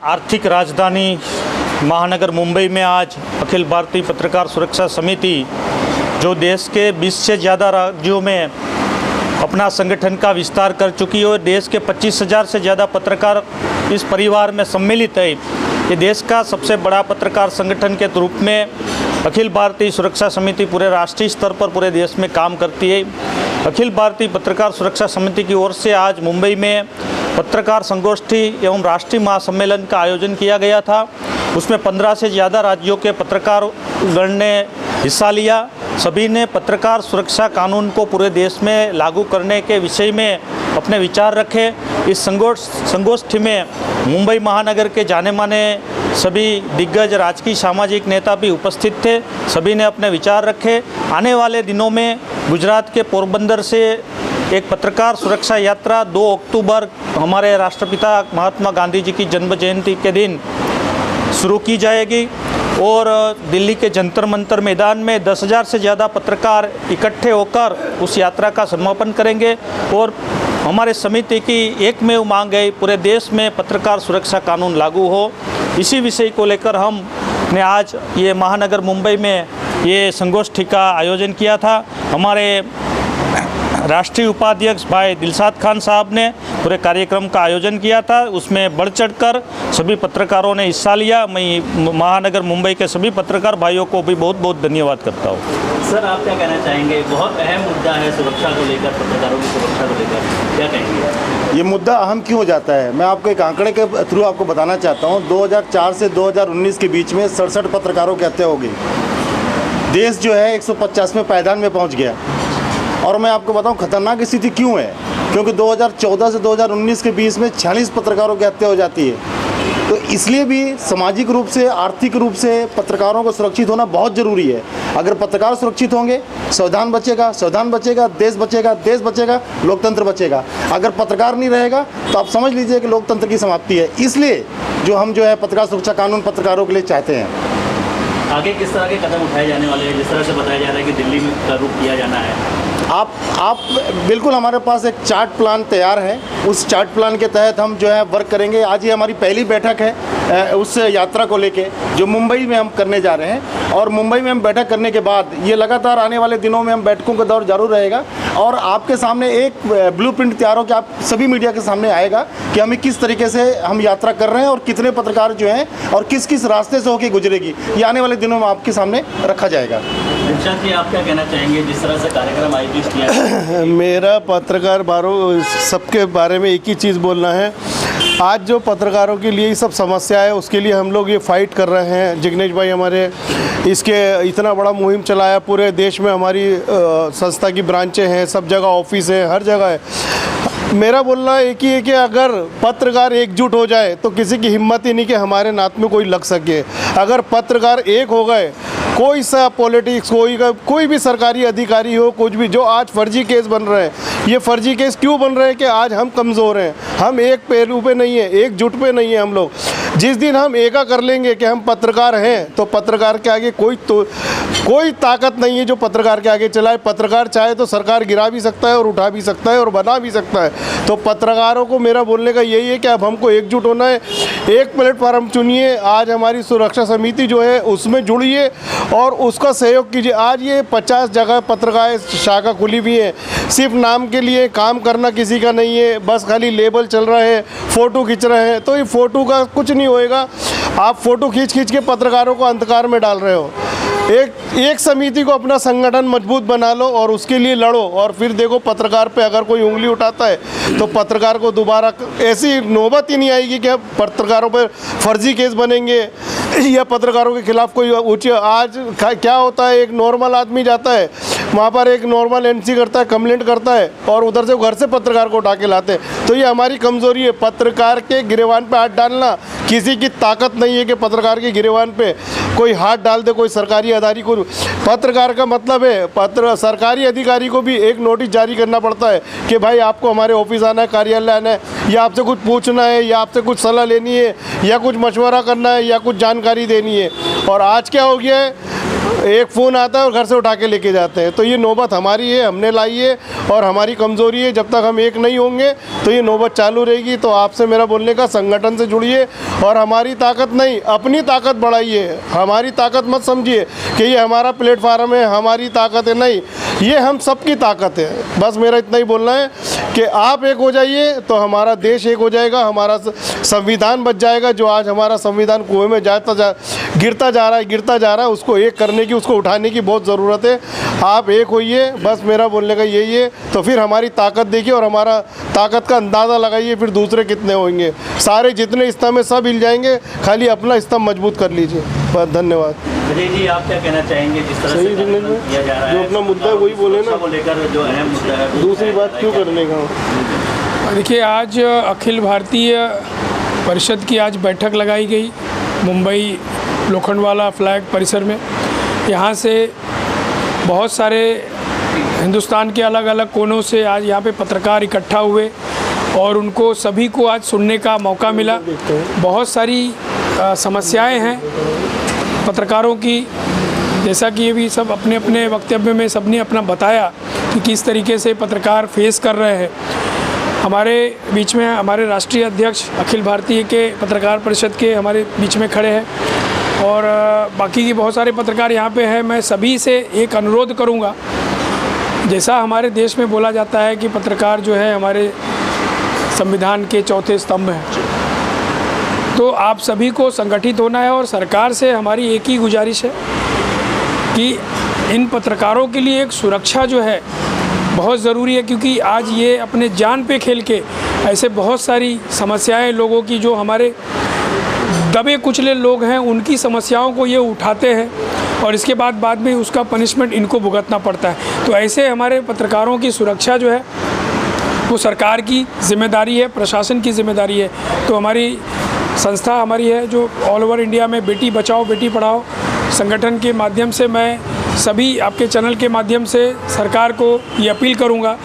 आर्थिक राजधानी महानगर मुंबई में आज अखिल भारतीय पत्रकार सुरक्षा समिति जो देश के 20 से ज़्यादा राज्यों में अपना संगठन का विस्तार कर चुकी है और देश के 25,000 से ज़्यादा पत्रकार इस परिवार में सम्मिलित है। ये देश का सबसे बड़ा पत्रकार संगठन के रूप में अखिल भारतीय सुरक्षा समिति पूरे राष्ट्रीय स्तर पर पूरे देश में काम करती है। अखिल भारतीय पत्रकार सुरक्षा समिति की ओर से आज मुंबई में पत्रकार संगोष्ठी एवं राष्ट्रीय महासम्मेलन का आयोजन किया गया था। उसमें 15 से ज़्यादा राज्यों के पत्रकारगण ने हिस्सा लिया। सभी ने पत्रकार सुरक्षा कानून को पूरे देश में लागू करने के विषय में अपने विचार रखे। इस संगोष्ठी में मुंबई महानगर के जाने माने सभी दिग्गज राजकीय सामाजिक नेता भी उपस्थित थे। सभी ने अपने विचार रखे। आने वाले दिनों में गुजरात के पोरबंदर से एक पत्रकार सुरक्षा यात्रा 2 अक्टूबर हमारे राष्ट्रपिता महात्मा गांधी जी की जन्म जयंती के दिन शुरू की जाएगी और दिल्ली के जंतर मंतर मैदान में 10,000 से ज़्यादा पत्रकार इकट्ठे होकर उस यात्रा का समापन करेंगे। और हमारे समिति की एकमेव मांग है पूरे देश में पत्रकार सुरक्षा कानून लागू हो। इसी विषय को लेकर हमने आज ये महानगर मुंबई में ये संगोष्ठी का आयोजन किया था। हमारे राष्ट्रीय उपाध्यक्ष भाई दिलशाद खान साहब ने पूरे कार्यक्रम का आयोजन किया था। उसमें बढ़ चढ़कर सभी पत्रकारों ने हिस्सा लिया। मैं महानगर मुंबई के सभी पत्रकार भाइयों को भी बहुत बहुत धन्यवाद करता हूँ। सर, आप क्या कहना चाहेंगे? बहुत अहम मुद्दा है सुरक्षा को लेकर, पत्रकारों की सुरक्षा को लेकर क्या कहेंगे? ये मुद्दा अहम क्यों हो जाता है, मैं आपको एक आंकड़े के थ्रू आपको बताना चाहता हूँ। 2004 से 2019 के बीच में 67 पत्रकारों की हत्या हो गई। देश जो है 150वें पायदान में पहुँच गया। और मैं आपको बताऊं खतरनाक स्थिति क्यों है, क्योंकि 2014 से 2019 के बीच में 46 पत्रकारों की हत्या हो जाती है। तो इसलिए भी सामाजिक रूप से, आर्थिक रूप से पत्रकारों को सुरक्षित होना बहुत ज़रूरी है। अगर पत्रकार सुरक्षित होंगे, संविधान बचेगा, संविधान बचेगा, देश बचेगा, देश बचेगा, लोकतंत्र बचेगा। अगर पत्रकार नहीं रहेगा तो आप समझ लीजिए कि लोकतंत्र की समाप्ति है। इसलिए जो हम पत्रकार सुरक्षा कानून पत्रकारों के लिए चाहते हैं। आगे किस तरह के कदम उठाए जाने वाले हैं? जिस तरह से बताया जा रहा है कि दिल्ली में का रुख किया जाना है, आप बिल्कुल, हमारे पास एक चार्ट प्लान तैयार है। उस चार्ट प्लान के तहत हम वर्क करेंगे। आज ये हमारी पहली बैठक है उस यात्रा को लेके जो मुंबई में हम करने जा रहे हैं। और मुंबई में हम बैठक करने के बाद ये लगातार आने वाले दिनों में हम बैठकों का दौर जारी रहेगा और आपके सामने एक ब्लूप्रिंट तैयार हो कि आप सभी मीडिया के सामने आएगा कि हमें किस तरीके से हम यात्रा कर रहे हैं और कितने पत्रकार हैं और किस किस रास्ते से होकर गुजरेगी, ये आने वाले दिनों में आपके सामने रखा जाएगा। दिलशाद जी, आप क्या कहना चाहेंगे जिस तरह से कार्यक्रम आयोजित किया है? मेरा पत्रकार भाइयों सबके बारे में एक ही चीज़ बोलना है। आज जो पत्रकारों के लिए ये सब समस्या है उसके लिए हम लोग ये फाइट कर रहे हैं। जिग्नेश भाई हमारे इसके इतना बड़ा मुहिम चलाया, पूरे देश में हमारी संस्था की ब्रांचें हैं, सब जगह ऑफिस है, हर जगह है। मेरा बोलना एक ही है कि अगर पत्रकार एकजुट हो जाए तो किसी की हिम्मत ही नहीं कि हमारे नात में कोई लग सके। अगर पत्रकार एक हो गए, कोई सा पॉलिटिक्स, कोई भी सरकारी अधिकारी हो, कुछ भी, जो आज फर्जी केस बन रहे हैं, ये फर्जी केस क्यों बन रहे हैं कि आज हम कमज़ोर हैं, हम एक पहलू पे नहीं है, एकजुट पे नहीं है हम लोग। जिस दिन हम एका कर लेंगे कि हम पत्रकार हैं, तो पत्रकार के आगे कोई ताकत नहीं है जो पत्रकार के आगे चलाए। पत्रकार चाहे तो सरकार गिरा भी सकता है और उठा भी सकता है और बना भी सकता है। तो पत्रकारों को मेरा बोलने का यही है कि अब हमको एकजुट होना है, एक प्लेटफार्म चुनिए। आज हमारी सुरक्षा समिति जो है उसमें जुड़िए और उसका सहयोग कीजिए। आज ये 50 जगह पत्रकार शाखा खुली हुई है, सिर्फ नाम के लिए काम करना किसी का नहीं है, बस खाली लेबल चल रहा है, फ़ोटो खींच रहे हैं। तो ये फ़ोटो का कुछ नहीं होएगा। आप फ़ोटो खींच के पत्रकारों को अंधकार में डाल रहे हो। एक समिति को अपना संगठन मजबूत बना लो और उसके लिए लड़ो, और फिर देखो पत्रकार पे अगर कोई उंगली उठाता है तो पत्रकार को दोबारा ऐसी नौबत ही नहीं आएगी कि पत्रकारों पर फर्जी केस बनेंगे या पत्रकारों के खिलाफ कोई उच्च। आज क्या होता है, एक नॉर्मल आदमी जाता है वहाँ पर, एक नॉर्मल एनसी करता है, कंप्लेंट करता है और उधर से घर से पत्रकार को उठा के लाते हैं। तो ये हमारी कमज़ोरी है। पत्रकार के गिरेबान पे हाथ डालना, किसी की ताकत नहीं है कि पत्रकार के गिरेबान पे कोई हाथ डाल दे, कोई सरकारी अधिकारी को। पत्रकार का मतलब है सरकारी अधिकारी को भी एक नोटिस जारी करना पड़ता है कि भाई आपको हमारे ऑफिस आना है, कार्यालय आना है, या आपसे कुछ पूछना है, या आपसे कुछ सलाह लेनी है, या कुछ मशवरा करना है, या कुछ जानकारी देनी है। और आज क्या हो गया है, एक फ़ोन आता है और घर से उठा के लेके जाते हैं। तो ये नौबत हमारी है, हमने लाई है और हमारी कमज़ोरी है। जब तक हम एक नहीं होंगे तो ये नौबत चालू रहेगी। तो आपसे मेरा बोलने का, संगठन से जुड़िए और हमारी ताकत नहीं, अपनी ताकत बढ़ाइए। हमारी ताकत मत समझिए कि ये हमारा प्लेटफार्म है, हमारी ताकत है, नहीं, ये हम सबकी ताकत है। बस मेरा इतना ही बोलना है कि आप एक हो जाइए तो हमारा देश एक हो जाएगा, हमारा संविधान बच जाएगा। जो आज हमारा संविधान कुएं में गिरता जा रहा है, उसको एक करने की, उसको उठाने की बहुत ज़रूरत है। आप एक होइए, बस मेरा बोलने का यही है। तो फिर हमारी ताकत देखिए और हमारा ताकत का अंदाज़ा लगाइए, फिर दूसरे कितने होंगे। सारे जितने स्तंभ में सब हिल जाएंगे, खाली अपना स्तंभ मजबूत कर लीजिए। बहुत धन्यवाद। अजय जी, आप क्या कहना चाहेंगे जिस तरह सही से किया जा रहा है, जो अपना मुद्दा है वही बोले ना, को लेकर जो अहम मुद्दा है, दूसरी बात क्यों करने का। देखिए, आज अखिल भारतीय परिषद की आज बैठक लगाई गई मुंबई लोखंडवाला फ्लैग परिसर में। यहाँ से बहुत सारे हिंदुस्तान के अलग अलग कोनों से आज यहाँ पे पत्रकार इकट्ठा हुए और उनको सभी को आज सुनने का मौका मिला। बहुत सारी समस्याएं हैं पत्रकारों की, जैसा कि ये भी सब अपने अपने वक्तव्य में सबने अपना बताया कि किस तरीके से पत्रकार फेस कर रहे हैं। हमारे बीच में हमारे राष्ट्रीय अध्यक्ष अखिल भारतीय के पत्रकार परिषद के हमारे बीच में खड़े हैं और बाकी की बहुत सारे पत्रकार यहाँ पे हैं। मैं सभी से एक अनुरोध करूँगा, जैसा हमारे देश में बोला जाता है कि पत्रकार जो है हमारे संविधान के चौथे स्तंभ हैं, तो आप सभी को संगठित होना है। और सरकार से हमारी एक ही गुजारिश है कि इन पत्रकारों के लिए एक सुरक्षा जो है बहुत ज़रूरी है, क्योंकि आज ये अपने जान पे खेल के ऐसे बहुत सारी समस्याएं लोगों की, जो हमारे दबे कुचले लोग हैं, उनकी समस्याओं को ये उठाते हैं और इसके बाद में उसका पनिशमेंट इनको भुगतना पड़ता है। तो ऐसे हमारे पत्रकारों की सुरक्षा जो है वो सरकार की जिम्मेदारी है, प्रशासन की जिम्मेदारी है। तो हमारी संस्था हमारी है जो ऑल ओवर इंडिया में बेटी बचाओ बेटी पढ़ाओ संगठन के माध्यम से, मैं सभी आपके चैनल के माध्यम से सरकार को ये अपील करूँगा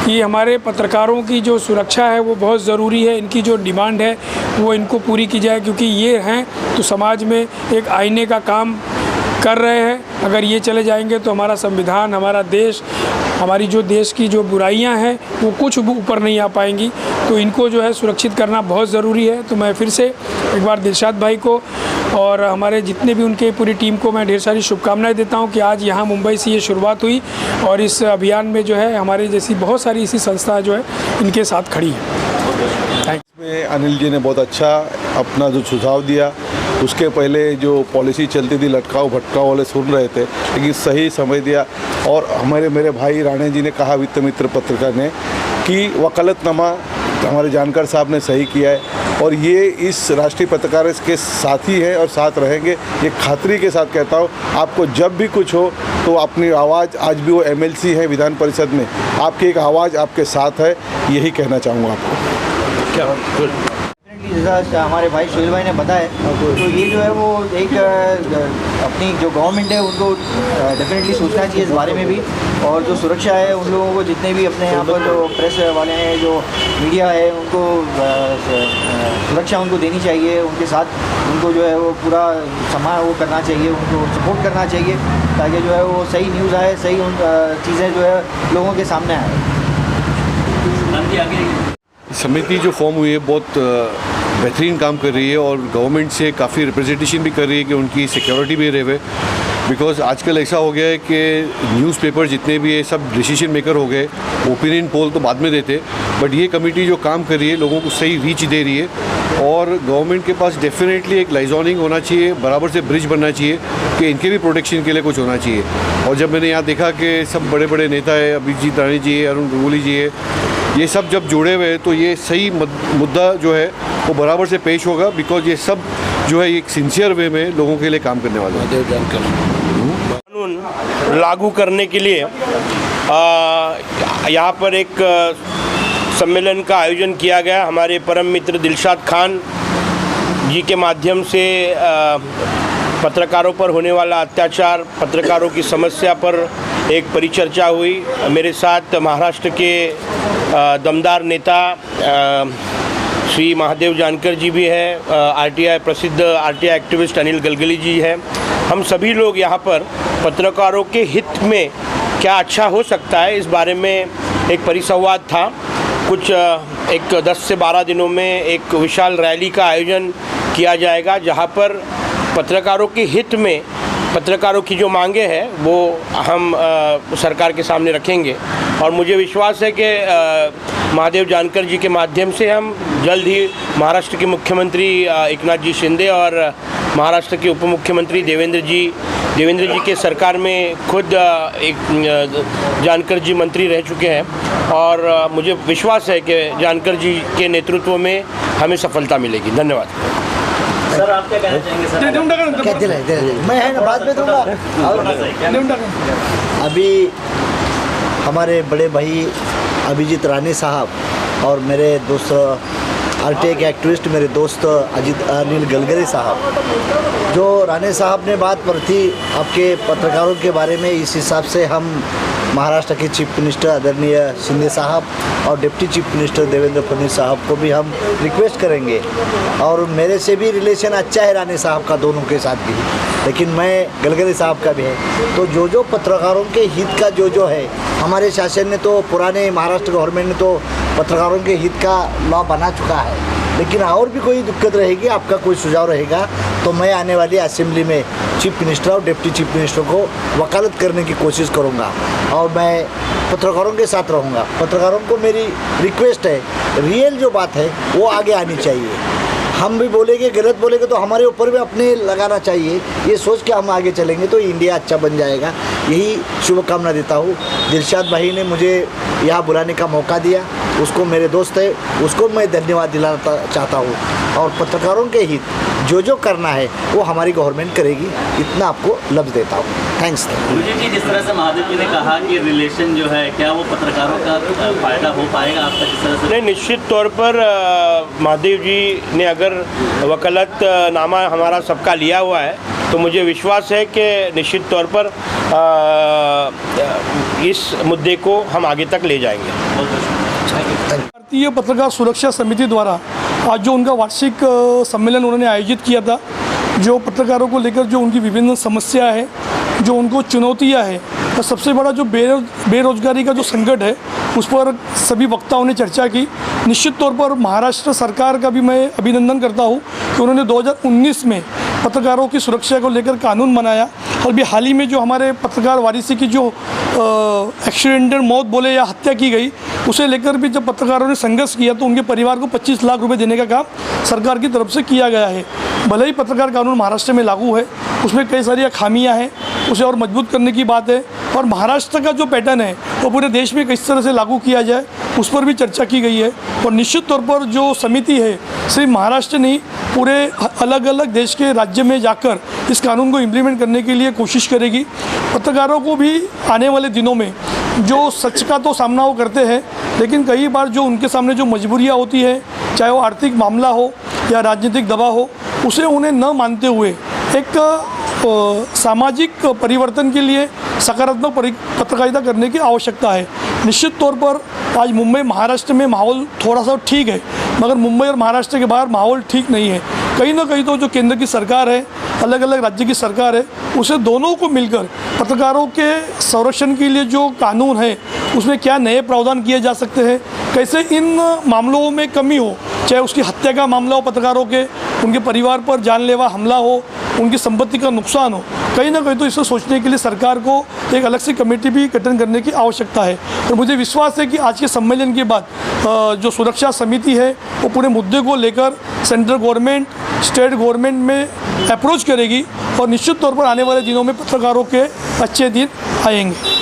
कि हमारे पत्रकारों की जो सुरक्षा है वो बहुत ज़रूरी है। इनकी जो डिमांड है वो इनको पूरी की जाए, क्योंकि ये हैं तो समाज में एक आईने का काम कर रहे हैं। अगर ये चले जाएंगे तो हमारा संविधान, हमारा देश, हमारी जो देश की जो बुराइयां हैं वो कुछ ऊपर नहीं आ पाएंगी। तो इनको जो है सुरक्षित करना बहुत ज़रूरी है। तो मैं फिर से एक बार दिलशाद भाई को और हमारे जितने भी उनके पूरी टीम को मैं ढेर सारी शुभकामनाएं देता हूं कि आज यहाँ मुंबई से ये शुरुआत हुई और इस अभियान में जो है हमारे जैसी बहुत सारी ऐसी संस्था जो है इनके साथ खड़ी है। में अनिल जी ने बहुत अच्छा अपना जो सुझाव दिया। उसके पहले जो पॉलिसी चलती थी लटकाओ भटकाओ वाले सुन रहे थे, लेकिन सही समय दिया। और मेरे भाई राणे जी ने कहा, वित्त मित्र पत्रकार ने, कि वकालतनामा हमारे जानकार साहब ने सही किया है और ये इस राष्ट्रीय पत्रकार के साथ ही है और साथ रहेंगे। ये खातरी के साथ कहता हूँ, आपको जब भी कुछ हो तो अपनी आवाज़, आज भी वो MLC है विधान परिषद में, आपकी एक आवाज़ आपके साथ है, यही कहना चाहूँगा आपको। क्या जैसा हमारे भाई सुहेल भाई ने बताया, तो ये जो है वो एक अपनी जो गवर्नमेंट है उनको डेफिनेटली सोचना चाहिए इस बारे में भी, और जो सुरक्षा है उन लोगों को, जितने भी अपने यहाँ पर जो प्रेस वाले हैं, जो मीडिया है, उनको सुरक्षा उनको देनी चाहिए, उनके साथ उनको जो है वो पूरा सम्मान वो करना चाहिए, उनको सपोर्ट करना चाहिए, ताकि जो है वो सही न्यूज़ आए, सही उन चीज़ें जो है लोगों के सामने आए। समिति जो फॉर्म हुई है बहुत बेहतरीन काम कर रही है और गवर्नमेंट से काफ़ी रिप्रेजेंटेशन भी कर रही है कि उनकी सिक्योरिटी भी रहे, बिकॉज आजकल ऐसा हो गया है कि न्यूज़पेपर जितने भी है सब डिसीजन मेकर हो गए, ओपिनियन पोल तो बाद में देते, बट ये कमेटी जो काम कर रही है लोगों को सही रीच दे रही है, और गवर्नमेंट के पास डेफिनेटली एक लाइजॉनिंग होना चाहिए, बराबर से ब्रिज बनना चाहिए कि इनके भी प्रोटेक्शन के लिए कुछ होना चाहिए। और जब मैंने यहाँ देखा कि सब बड़े बड़े नेता है, अभिजीत राणे जी है, अरुण गंगुली जी है, ये सब जब जुड़े हुए हैं तो ये सही मुद्दा जो है वो बराबर से पेश होगा, बिकॉज ये सब जो है एक सिंसियर वे में लोगों के लिए काम करने वाले हैं। कानून लागू करने के लिए यहाँ पर एक सम्मेलन का आयोजन किया गया। हमारे परम मित्र दिलशाद खान जी के माध्यम से पत्रकारों पर होने वाला अत्याचार, पत्रकारों की समस्या पर एक परिचर्चा हुई। मेरे साथ महाराष्ट्र के दमदार नेता श्री महादेव जानकर जी भी है, आरटीआई प्रसिद्ध आरटीआई एक्टिविस्ट अनिल गलगली जी है। हम सभी लोग यहाँ पर पत्रकारों के हित में क्या अच्छा हो सकता है इस बारे में एक परिसंवाद था। कुछ एक 10 से 12 दिनों में एक विशाल रैली का आयोजन किया जाएगा, जहाँ पर पत्रकारों के हित में पत्रकारों की जो मांगे हैं वो हम सरकार के सामने रखेंगे, और मुझे विश्वास है कि महादेव जानकर जी के माध्यम से हम जल्द ही महाराष्ट्र के मुख्यमंत्री एकनाथ जी शिंदे और महाराष्ट्र के उप मुख्यमंत्री देवेंद्र जी के सरकार में खुद एक जानकर जी मंत्री रह चुके हैं, और मुझे विश्वास है कि जानकर जी के नेतृत्व में हमें सफलता मिलेगी। धन्यवाद। सर आप क्या कहना चाहेंगे सर? क्या दिलाए मैं है ना बाद में दूंगा। अभी हमारे बड़े भाई अभिजीत राणे साहब और मेरे दोस्त आरटीआई के एक्टिविस्ट मेरे दोस्त अनिल गलगली साहब, जो राणे साहब ने बात पर थी आपके पत्रकारों के बारे में, इस हिसाब से हम महाराष्ट्र के चीफ मिनिस्टर आदरणीय शिंदे साहब और deputy chief minister Devendra Fadnavis साहब को भी हम रिक्वेस्ट करेंगे। और मेरे से भी रिलेशन अच्छा है राणे साहब का, दोनों के साथ भी, लेकिन मैं गलगली साहब का भी है। तो जो पत्रकारों के हित का जो है, हमारे शासन ने तो, पुराने महाराष्ट्र गवर्नमेंट ने तो पत्रकारों के हित का लॉ बना चुका है, लेकिन और भी कोई दिक्कत रहेगी, आपका कोई सुझाव रहेगा तो मैं आने वाली असेंबली में चीफ मिनिस्टर और डिप्टी चीफ मिनिस्टर को वकालत करने की कोशिश करूंगा, और मैं पत्रकारों के साथ रहूंगा। पत्रकारों को मेरी रिक्वेस्ट है, रियल जो बात है वो आगे आनी चाहिए। हम भी बोलेंगे, गलत बोलेंगे तो हमारे ऊपर भी अपने लगाना चाहिए, ये सोच के हम आगे चलेंगे तो इंडिया अच्छा बन जाएगा। यही शुभकामना देता हूँ। दिलशाद भाई ने मुझे यहाँ बुलाने का मौका दिया, उसको मेरे दोस्त है, उसको मैं धन्यवाद दिलाना चाहता हूँ। और पत्रकारों के हित जो करना है वो हमारी गवर्नमेंट करेगी, इतना आपको लफ्ज़ देता हूँ। थैंक्स। गुरुजी जी, जिस तरह से महादेव जी ने कहा कि रिलेशन जो है, क्या वो पत्रकारों का फ़ायदा हो पाएगा आपका जिस तरह से? नहीं, निश्चित तौर पर महादेव जी ने अगर वकालत नामा हमारा सबका लिया हुआ है तो मुझे विश्वास है कि निश्चित तौर पर इस मुद्दे को हम आगे तक ले जाएंगे। भारतीय पत्रकार सुरक्षा समिति द्वारा आज जो उनका वार्षिक सम्मेलन उन्होंने आयोजित किया था, जो पत्रकारों को लेकर जो उनकी विभिन्न समस्या है, जो उनको चुनौतियां है, और सबसे बड़ा जो बेरोजगारी का जो संकट है, उस पर सभी वक्ताओं ने चर्चा की। निश्चित तौर पर महाराष्ट्र सरकार का भी मैं अभिनंदन करता हूँ कि उन्होंने 2019 में पत्रकारों की सुरक्षा को लेकर कानून बनाया, और भी हाल ही में जो हमारे पत्रकार वारिसी की जो एक्सीडेंटल मौत बोले या हत्या की गई, उसे लेकर भी जब पत्रकारों ने संघर्ष किया तो उनके परिवार को 25 लाख रुपए देने का काम सरकार की तरफ से किया गया है। भले ही पत्रकार कानून महाराष्ट्र में लागू है, उसमें कई सारी खामियां हैं, उसे और मजबूत करने की बात है, और महाराष्ट्र का जो पैटर्न है वो पूरे देश में किस तरह से लागू किया जाए उस पर भी चर्चा की गई है। और निश्चित तौर पर जो समिति है, सिर्फ महाराष्ट्र नहीं, पूरे अलग अलग देश के राज्य में जाकर इस कानून को इम्प्लीमेंट करने के लिए कोशिश करेगी। पत्रकारों को भी आने वाले दिनों में जो सच का तो सामना वो करते हैं, लेकिन कई बार जो उनके सामने जो मजबूरियाँ होती है, चाहे वो आर्थिक मामला हो या राजनीतिक दबाव हो, उसे उन्हें न मानते हुए एक सामाजिक परिवर्तन के लिए सकारात्मक पत्रकारिता करने की आवश्यकता है। निश्चित तौर पर आज मुंबई महाराष्ट्र में माहौल थोड़ा सा ठीक है, मगर मुंबई और महाराष्ट्र के बाहर माहौल ठीक नहीं है। कहीं ना कहीं तो जो केंद्र की सरकार है, अलग अलग राज्य की सरकार है, उसे दोनों को मिलकर पत्रकारों के संरक्षण के लिए जो कानून है उसमें क्या नए प्रावधान किए जा सकते हैं, कैसे इन मामलों में कमी हो, चाहे उसकी हत्या का मामला हो पत्रकारों के, उनके परिवार पर जानलेवा हमला हो, उनकी संपत्ति का नुकसान हो, कहीं ना कहीं तो इसे सोचने के लिए सरकार को एक अलग से कमेटी भी गठन करने की आवश्यकता है। और मुझे विश्वास है कि आज के सम्मेलन के बाद जो सुरक्षा समिति है वो पूरे मुद्दे को लेकर सेंट्रल गवर्नमेंट, स्टेट गवर्नमेंट में अप्रोच करेगी और निश्चित तौर पर आने वाले दिनों में पत्रकारों के अच्छे दिन आएंगे।